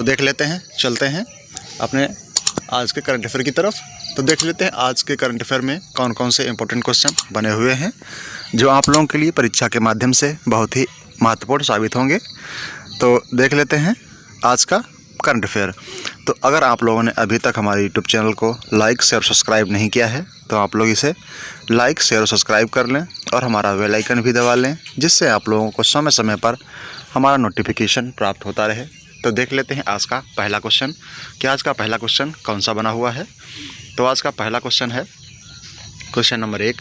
देख लेते हैं, चलते हैं अपने आज के करंट अफेयर की तरफ। तो देख लेते हैं आज के करंट अफेयर में कौन कौन से इंपॉर्टेंट क्वेश्चन बने हुए हैं जो आप लोगों के लिए परीक्षा के माध्यम से बहुत ही महत्वपूर्ण साबित होंगे। तो देख लेते हैं आज का करंट अफेयर। तो अगर आप लोगों ने अभी तक हमारे यूट्यूब चैनल को लाइक शेयर सब्सक्राइब नहीं किया है तो आप लोग इसे लाइक शेयर सब्सक्राइब कर लें और हमारा बेल आइकन भी दबा लें, जिससे आप लोगों को समय समय पर हमारा नोटिफिकेशन प्राप्त होता रहे। तो देख लेते हैं आज का पहला क्वेश्चन कि आज का पहला क्वेश्चन कौन सा बना हुआ है। तो आज का पहला क्वेश्चन है क्वेश्चन नंबर 1,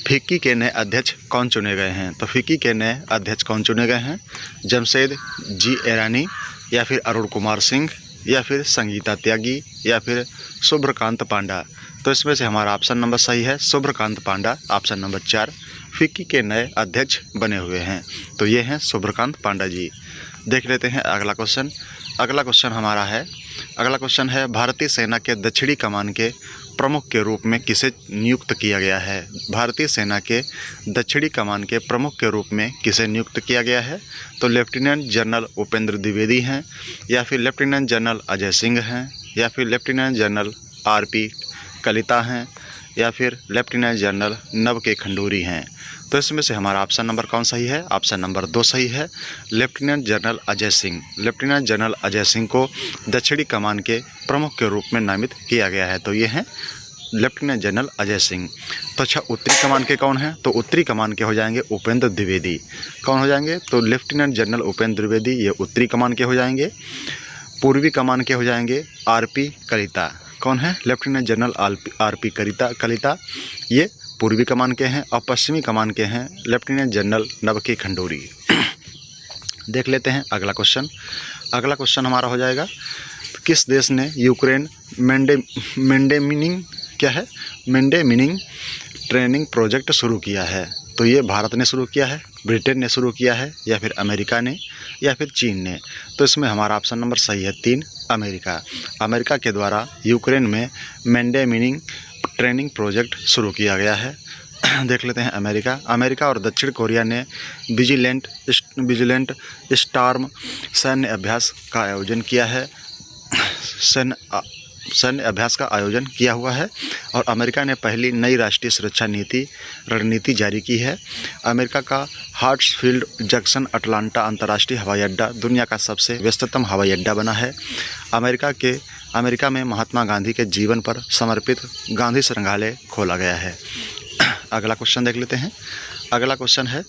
फिक्की के नए अध्यक्ष कौन चुने गए हैं। तो फिक्की के नए अध्यक्ष कौन चुने गए हैं? जमशेद जी ईरानी या फिर अरुण कुमार सिंह या फिर संगीता त्यागी या फिर शुभ्रकांत पांडा। तो इसमें से हमारा ऑप्शन नंबर सही है शुभ्रकांत पांडा। ऑप्शन नंबर 4 फिक्की के नए अध्यक्ष बने हुए हैं, तो ये हैं शुभ्रकांत पांडा जी। देख लेते हैं अगला क्वेश्चन। अगला क्वेश्चन है भारतीय सेना के दक्षिणी कमान के प्रमुख के रूप में किसे नियुक्त किया गया है। भारतीय सेना के दक्षिणी कमान के प्रमुख के रूप में किसे नियुक्त किया गया है? तो लेफ्टिनेंट जनरल उपेंद्र द्विवेदी हैं या फिर लेफ्टिनेंट जनरल अजय सिंह हैं या फिर लेफ्टिनेंट जनरल आरपी कलिता हैं या फिर लेफ्टिनेंट जनरल नव के खंडूरी हैं। तो इसमें से हमारा ऑप्शन नंबर कौन सही है? ऑप्शन नंबर 2 सही है, lieutenant general Ajay Singh. Lieutenant general Ajay Singh को दक्षिणी कमान के प्रमुख के रूप में नामित किया गया है, तो ये हैं लेफ्टिनेंट जनरल अजय सिंह। तो अच्छा, उत्तरी कमान के कौन हैं? तो उत्तरी कमान के हो जाएंगे उपेंद्र द्विवेदी। कौन हो जाएंगे? तो लेफ्टिनेंट जनरल उपेंद्र द्विवेदी, ये उत्तरी कमान के हो जाएंगे। पूर्वी कमान के हो जाएंगे आरपी कलिता। कौन है? लेफ्टिनेंट जनरल आरपी कलिता, ये पूर्वी कमान के हैं। और पश्चिमी कमान के हैं लेफ्टिनेंट जनरल नव के खंडूरी। देख लेते हैं अगला क्वेश्चन। अगला क्वेश्चन हमारा हो जाएगा किस देश ने यूक्रेन मैंडेमिनिंग ट्रेनिंग प्रोजेक्ट शुरू किया है। तो ये भारत ने शुरू किया है, ब्रिटेन ने शुरू किया है या फिर अमेरिका ने या फिर चीन ने। तो इसमें हमारा ऑप्शन नंबर सही है 3 अमेरिका। अमेरिका के द्वारा यूक्रेन में मैंडेमिनिंग ट्रेनिंग प्रोजेक्ट शुरू किया गया है। देख लेते हैं अमेरिका और दक्षिण कोरिया ने विजिलेंट स्टॉर्म सैन्य अभ्यास का आयोजन किया है। सैन्य अभ्यास का आयोजन किया हुआ है और अमेरिका ने पहली नई राष्ट्रीय सुरक्षा रणनीति जारी की है। अमेरिका का हार्ट्सफील्ड जंक्शन अटलांटा अंतर्राष्ट्रीय हवाई अड्डा दुनिया का सबसे व्यस्ततम हवाई अड्डा बना है। अमेरिका में महात्मा गांधी के जीवन पर समर्पित गांधी संग्रहालय खोला गया है। अगला क्वेश्चन देख लेते हैं। अगला क्वेश्चन है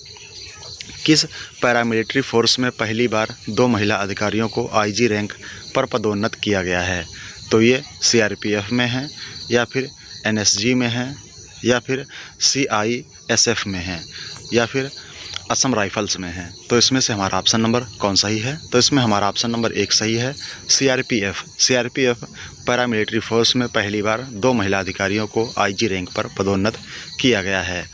किस पैरामिलिट्री फोर्स में पहली बार 2 महिला अधिकारियों को आईजी रैंक पर पदोन्नत किया गया है? तो ये सीआरपीएफ में हैं या फिर एनएसजी में हैं या फिर सीआईएसएफ में हैं या फिर असम राइफल्स में हैं। तो इसमें से हमारा ऑप्शन नंबर कौन सही है? तो इसमें हमारा ऑप्शन नंबर 1 सही है, सीआरपीएफ पैरामिलिट्री फोर्स में पहली बार 2 महिला अधिकारियों को आईजी रैंक पर पदोन्नत किया गया है।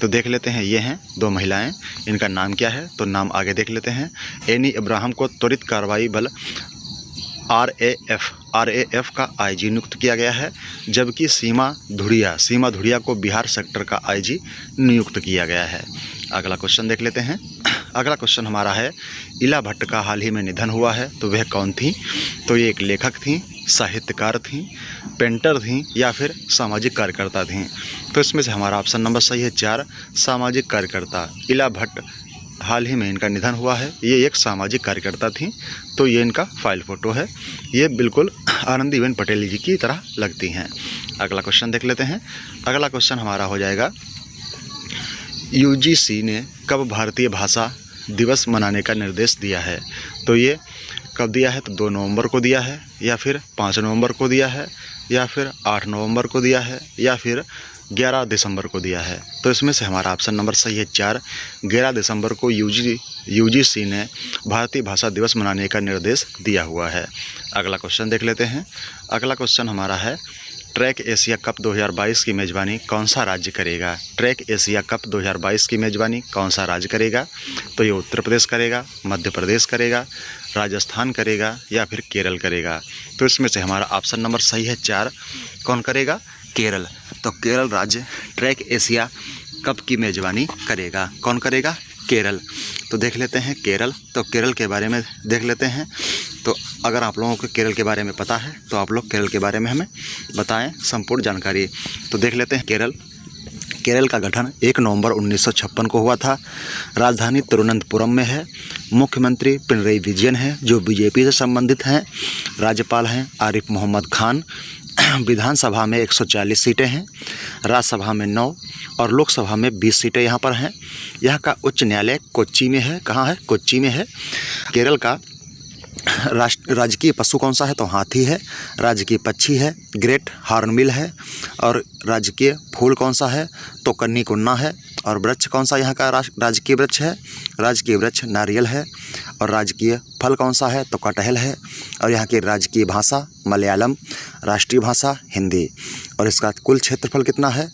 तो देख लेते हैं, ये हैं 2 महिलाएं, इनका नाम क्या है? तो नाम आगे देख लेते हैं। एनी इब्राहिम को त्वरित कार्रवाई बल आरएएफ का आईजी नियुक्त किया गया है, जबकि सीमा धुड़िया को बिहार सेक्टर का आईजी नियुक्त किया गया है। अगला क्वेश्चन देख लेते हैं। अगला क्वेश्चन हमारा है इला भट्ट का हाल ही में निधन हुआ है, तो वह कौन थी? तो ये एक लेखक थी, साहित्यकार थी, पेंटर थी या फिर सामाजिक कार्यकर्ता थी। तो इसमें से हमारा ऑप्शन नंबर सही है 4 सामाजिक कार्यकर्ता। इला भट्ट हाल ही में इनका निधन हुआ है, ये एक सामाजिक कार्यकर्ता थी। तो ये इनका फाइल फ़ोटो है, ये बिल्कुल आनंदीबेन पटेल जी की तरह लगती हैं। अगला क्वेश्चन देख लेते हैं। अगला क्वेश्चन हमारा हो जाएगा यूजीसी ने कब भारतीय भाषा दिवस मनाने का निर्देश दिया है? तो ये कब दिया है? तो 2 नवंबर को दिया है या फिर 5 नवंबर को दिया है या फिर 8 नवंबर को दिया है या फिर 11 दिसंबर को दिया है। तो इसमें से हमारा ऑप्शन नंबर सही है 4 11 दिसंबर को यूजीसी ने भारतीय भाषा दिवस मनाने का निर्देश दिया हुआ है। अगला क्वेश्चन देख लेते हैं। अगला क्वेश्चन हमारा है ट्रैक एशिया कप 2022 की मेज़बानी कौन सा राज्य करेगा? ट्रैक एशिया कप 2022 की मेज़बानी कौन सा राज्य करेगा? तो ये उत्तर प्रदेश करेगा, मध्य प्रदेश करेगा, राजस्थान करेगा या फिर केरल करेगा। तो इसमें से हमारा ऑप्शन नंबर सही है 4 कौन करेगा? केरल। तो केरल राज्य ट्रैक एशिया कप की मेज़बानी करेगा। कौन करेगा? केरल। तो देख लेते हैं केरल। तो केरल के बारे में देख लेते हैं। तो अगर आप लोगों को केरल के बारे में पता है तो आप लोग केरल के बारे में हमें बताएं संपूर्ण जानकारी। तो देख लेते हैं केरल का गठन 1 नवंबर 1956 को हुआ था। राजधानी तिरुवनंतपुरम में है। मुख्यमंत्री पिनरई विजयन हैं जो बीजेपी से संबंधित हैं। राज्यपाल हैं आरिफ मोहम्मद खान। विधानसभा में 140 सीटें हैं, राज्यसभा में 9 और लोकसभा में 20 सीटें यहाँ पर हैं। यहाँ का उच्च न्यायालय कोच्चि में है। कहाँ है? कोच्चि में है। केरल का राजकीय पशु कौन सा है? तो हाथी है। राजकीय पक्षी है ग्रेट हॉर्नबिल है। और राजकीय फूल कौन सा है? तो कन्नीकुन्ना है। और वृक्ष कौन सा यहाँ का राजकीय वृक्ष है? राजकीय वृक्ष नारियल है। और राजकीय फल कौन सा है? तो कटहल है। और यहाँ की राजकीय भाषा मलयालम, राष्ट्रीय भाषा हिंदी। और इसका कुल क्षेत्रफल कितना है?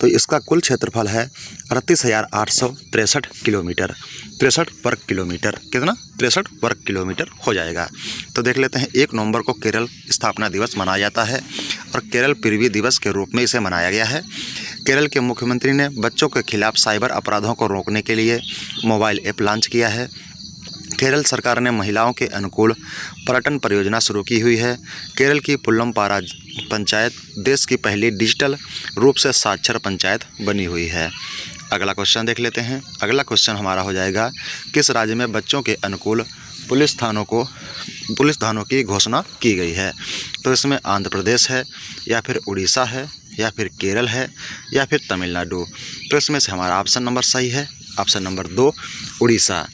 तो इसका कुल क्षेत्रफल है 38,863 किलोमीटर, 63 वर्ग किलोमीटर। कितना? 63 वर्ग किलोमीटर हो जाएगा। तो देख लेते हैं 1 नवंबर को केरल स्थापना दिवस मनाया जाता है और केरल पृथ्वी दिवस के रूप में इसे मनाया गया है। केरल के मुख्यमंत्री ने बच्चों के खिलाफ साइबर अपराधों को रोकने के लिए मोबाइल ऐप लॉन्च किया है। केरल सरकार ने महिलाओं के अनुकूल पर्यटन परियोजना शुरू की हुई है। केरल की पुल्लमपारा पंचायत देश की पहली डिजिटल रूप से साक्षर पंचायत बनी हुई है। अगला क्वेश्चन देख लेते हैं। अगला क्वेश्चन हमारा हो जाएगा, किस राज्य में बच्चों के अनुकूल पुलिस थानों की घोषणा की गई है? तो इसमें आंध्र प्रदेश है या फिर उड़ीसा है या फिर केरल है या फिर तमिलनाडु। तो इसमें से हमारा ऑप्शन नंबर सही है, ऑप्शन नंबर 2 उड़ीसा।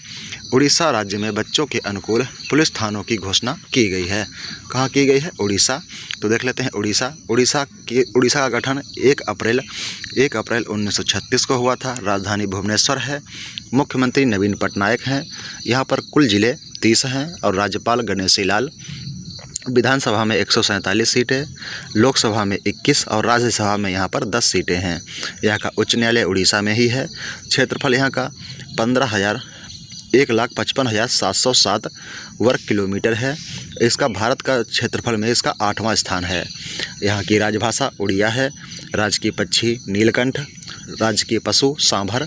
उड़ीसा राज्य में बच्चों के अनुकूल पुलिस थानों की घोषणा की गई है। कहाँ की गई है? उड़ीसा। तो देख लेते हैं उड़ीसा का गठन 1 अप्रैल 1936 को हुआ था। राजधानी भुवनेश्वर है। मुख्यमंत्री नवीन पटनायक हैं। यहाँ पर कुल जिले 30 हैं और राज्यपाल गणेशी लाल। विधानसभा में 147 सीटें, लोकसभा में 21 और राज्यसभा में यहाँ पर 10 सीटें हैं। यहाँ का उच्च न्यायालय उड़ीसा में ही है। क्षेत्रफल यहाँ का 1,55,707 वर्ग किलोमीटर है। इसका भारत का क्षेत्रफल में इसका 8वां स्थान है। यहाँ की राजभाषा उड़िया है। राजकीय पक्षी नीलकंठ, राजकीय पशु सांभर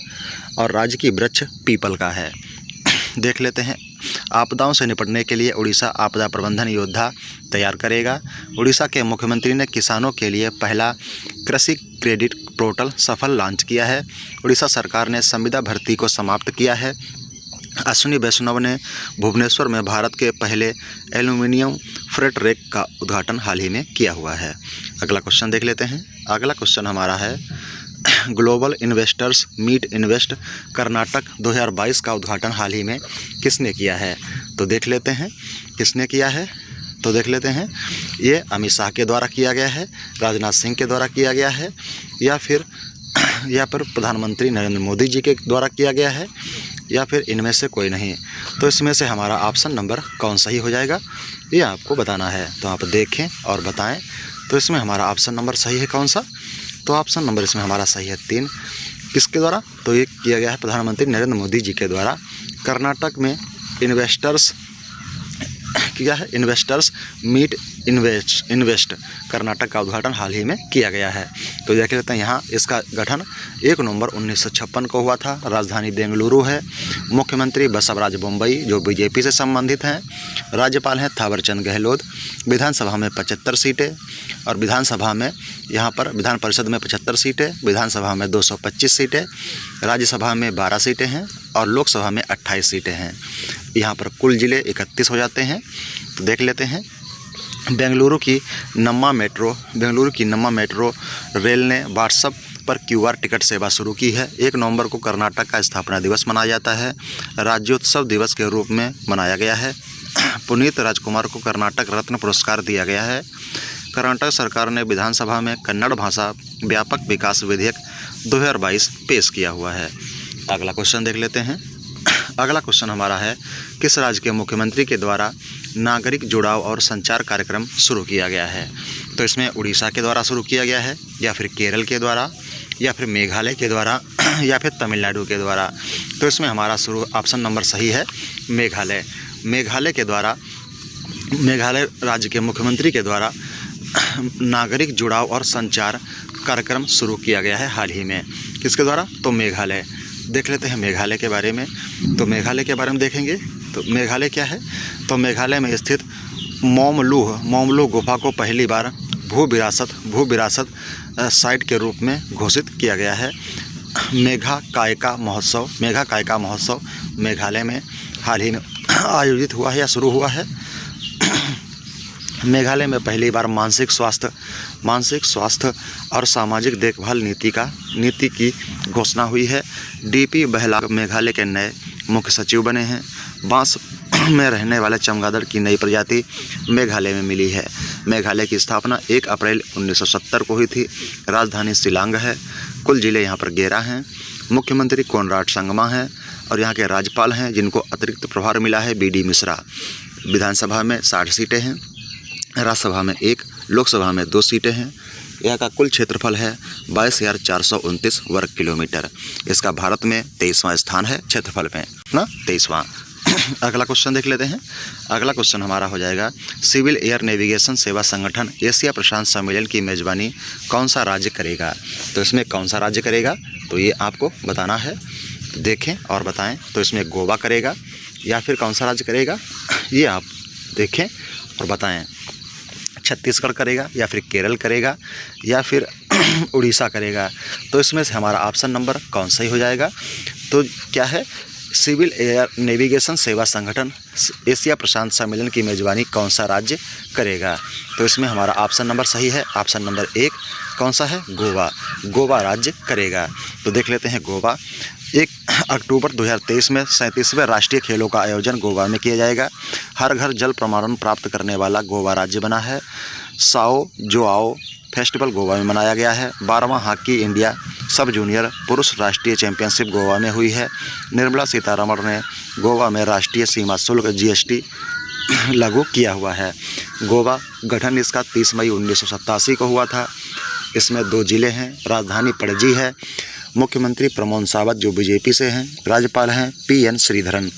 और राजकीय वृक्ष पीपल का है। देख लेते हैं आपदाओं से निपटने के लिए उड़ीसा आपदा प्रबंधन योद्धा तैयार करेगा। उड़ीसा के मुख्यमंत्री ने किसानों के लिए पहला कृषि क्रेडिट पोर्टल सफल लॉन्च किया है। उड़ीसा सरकार ने संविदा भर्ती को समाप्त किया है। अश्विनी वैष्णव ने भुवनेश्वर में भारत के पहले एल्यूमिनियम फ्रेट रेक का उद्घाटन हाल ही में किया हुआ है। अगला क्वेश्चन देख लेते हैं। अगला क्वेश्चन हमारा है, global investors meet invest Karnataka 2022 का उद्घाटन हाल ही में किसने किया है? तो देख लेते हैं किसने किया है। तो देख लेते हैं ये अमित शाह के द्वारा किया गया है, राजनाथ सिंह के द्वारा किया गया है या फिर प्रधानमंत्री नरेंद्र मोदी जी के द्वारा किया गया है या फिर इनमें से कोई नहीं। तो इसमें से हमारा ऑप्शन नंबर कौन सही हो जाएगा ये आपको बताना है। तो आप देखें और बताएं। तो इसमें हमारा ऑप्शन नंबर सही है कौन सा? तो ऑप्शन नंबर इसमें हमारा सही है 3। किसके द्वारा? तो ये किया गया है प्रधानमंत्री नरेंद्र मोदी जी के द्वारा। कर्नाटक में इन्वेस्टर्स मीट इन्वेस्ट कर्नाटक का उद्घाटन हाल ही में किया गया है। तो देख लेते हैं यहाँ इसका गठन 1 नवंबर 1956 को हुआ था। राजधानी बेंगलुरु है। मुख्यमंत्री बसवराज बोम्मई जो बीजेपी से संबंधित हैं। राज्यपाल हैं थावरचंद गहलोत। विधानसभा में 75 सीटें और विधानसभा में यहाँ पर विधान परिषद में 75 सीटें, विधानसभा में 225 सीटें, राज्यसभा में 12 सीटें हैं और लोकसभा में 28 सीटें हैं। यहाँ पर कुल जिले 31 हो जाते हैं। तो देख लेते हैं बेंगलुरु की नम्मा मेट्रो रेल ने व्हाट्सएप पर QR टिकट सेवा शुरू की है। 1 नवंबर को कर्नाटक का स्थापना दिवस मनाया जाता है। राज्योत्सव दिवस के रूप में मनाया गया है। पुनीत राजकुमार को कर्नाटक रत्न पुरस्कार दिया गया है। कर्नाटक सरकार ने विधानसभा में कन्नड़ भाषा व्यापक विकास विधेयक 2022 पेश किया हुआ है। अगला क्वेश्चन देख लेते हैं। अगला क्वेश्चन हमारा है, किस राज्य के मुख्यमंत्री के द्वारा नागरिक जुड़ाव और संचार कार्यक्रम शुरू किया गया है? तो इसमें उड़ीसा के द्वारा शुरू किया गया है या फिर केरल के द्वारा या फिर मेघालय के द्वारा या फिर तमिलनाडु के द्वारा। तो इसमें हमारा शुरू ऑप्शन नंबर सही है मेघालय। मेघालय राज्य के मुख्यमंत्री के द्वारा नागरिक जुड़ाव और संचार कार्यक्रम शुरू किया गया है हाल ही में। किसके द्वारा? तो मेघालय। देख लेते हैं मेघालय के बारे में। तो मेघालय के बारे में देखेंगे तो मेघालय क्या है? तो मेघालय में स्थित मोमलू गुफा को पहली बार भू विरासत साइट के रूप में घोषित किया गया है। मेघा कायका महोत्सव मेघालय में हाल ही में आयोजित हुआ है या शुरू हुआ है। मेघालय में पहली बार मानसिक स्वास्थ्य और सामाजिक देखभाल नीति की घोषणा हुई है। डीपी बहला मेघालय के नए मुख्य सचिव बने हैं। बांस में रहने वाले चमगादड़ की नई प्रजाति मेघालय में मिली है। मेघालय की स्थापना 1 अप्रैल 1970 को हुई थी। राजधानी शिलांग है। कुल जिले यहाँ पर 11 हैं। मुख्यमंत्री कोनराड संगमा हैं और यहाँ के राज्यपाल हैं जिनको अतिरिक्त प्रभार मिला है BD मिश्रा। विधानसभा में 60 सीटें हैं। राज्यसभा में 1, लोकसभा में 2 सीटें हैं। यहाँ का कुल क्षेत्रफल है 22,429 वर्ग किलोमीटर। इसका भारत में 23वां स्थान है क्षेत्रफल में ना 23वां। अगला क्वेश्चन देख लेते हैं। अगला क्वेश्चन हमारा हो जाएगा, सिविल एयर नेविगेशन सेवा संगठन एशिया प्रशांत सम्मेलन की मेजबानी कौन सा राज्य करेगा। तो इसमें कौन सा राज्य करेगा तो ये आपको बताना है। देखें और बताएं। तो इसमें गोवा करेगा या फिर कौन सा राज्य करेगा ये आप देखें और बताएं। छत्तीसगढ़ करेगा या फिर केरल करेगा या फिर उड़ीसा करेगा। तो इसमें से हमारा ऑप्शन नंबर कौन सा ही हो जाएगा। तो क्या है, सिविल एयर नेविगेशन सेवा संगठन एशिया प्रशांत सम्मेलन की मेजबानी कौन सा राज्य करेगा। तो इसमें हमारा ऑप्शन नंबर सही है। ऑप्शन नंबर 1 कौन सा है, गोवा राज्य करेगा। तो देख लेते हैं गोवा। 1 अक्टूबर 2023 में 37वें राष्ट्रीय खेलों का आयोजन गोवा में किया जाएगा। हर घर जल प्रमाणन प्राप्त करने वाला गोवा राज्य बना है। साओ जोआओ फेस्टिवल गोवा में मनाया गया है। 12वां हॉकी इंडिया सब जूनियर पुरुष राष्ट्रीय चैंपियनशिप गोवा में हुई है। निर्मला सीतारमण ने गोवा में राष्ट्रीय सीमा शुल्क GST लागू किया हुआ है। गोवा गठन इसका 30 मई 1987 को हुआ था। इसमें 2 जिले हैं। राजधानी पणजी है। मुख्यमंत्री प्रमोद सावंत जो BJP से हैं। राज्यपाल हैं PN श्रीधरन।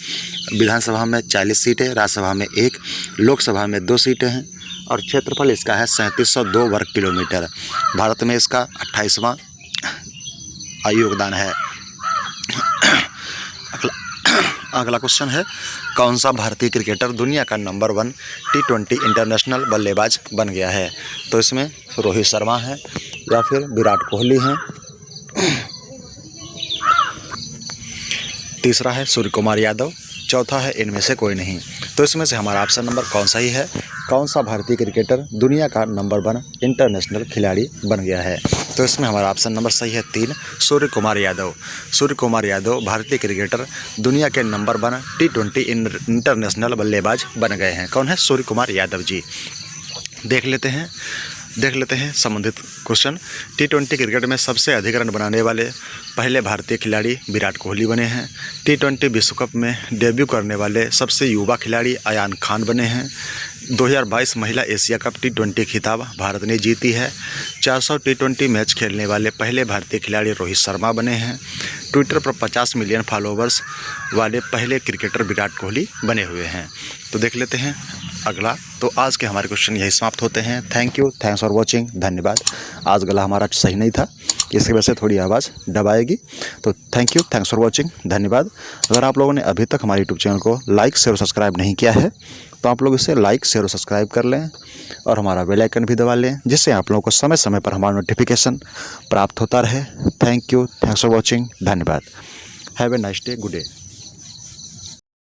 विधानसभा में 40 सीटें, राज्यसभा में 1, लोकसभा में 2 सीटें हैं और क्षेत्रफल इसका है 3702 वर्ग किलोमीटर। भारत में इसका 28वां योगदान है। अगला क्वेश्चन है, कौन सा भारतीय क्रिकेटर दुनिया का नंबर 1 T20 इंटरनेशनल बल्लेबाज बन गया है। तो इसमें रोहित शर्मा है या फिर विराट कोहली हैं। तीसरा है सूर्य कुमार यादव। चौथा है इनमें से कोई नहीं। तो इसमें से हमारा ऑप्शन नंबर कौन सा ही है, कौन सा भारतीय क्रिकेटर दुनिया का नंबर 1 इंटरनेशनल खिलाड़ी बन गया है। तो इसमें हमारा ऑप्शन नंबर सही है 3 सूर्य कुमार यादव भारतीय क्रिकेटर दुनिया के नंबर 1 T20 इंटरनेशनल बल्लेबाज बन गए हैं। कौन है, सूर्य कुमार यादव जी। देख लेते हैं संबंधित क्वेश्चन। T20 क्रिकेट में सबसे अधिक रन बनाने वाले पहले भारतीय खिलाड़ी विराट कोहली बने हैं। T20 विश्व कप में डेब्यू करने वाले सबसे युवा खिलाड़ी अयान खान बने हैं। 2022 महिला एशिया कप T20 खिताब भारत ने जीती है। 400 T20 मैच खेलने वाले पहले भारतीय खिलाड़ी रोहित शर्मा बने हैं। ट्विटर पर 50 मिलियन फॉलोवर्स वाले पहले क्रिकेटर विराट कोहली बने हुए हैं। तो देख लेते हैं अगला। तो आज के हमारे क्वेश्चन यही समाप्त होते हैं। Thanks for watching. धन्यवाद। आज गला हमारा सही नहीं था, इसकी वजह से थोड़ी आवाज़ दबाएगी। तो थैंक्स फॉर वॉचिंग। धन्यवाद। अगर आप लोगों ने अभी तक हमारे यूट्यूब चैनल को लाइक शेयर और सब्सक्राइब नहीं किया है तो आप लोग इसे लाइक शेयर और सब्सक्राइब कर लें और हमारा बेल आइकन भी दबा लें, जिससे आप लोगों को समय समय पर हमारा नोटिफिकेशन प्राप्त होता रहे। Thanks for watching. धन्यवाद। Have a nice day. Good day.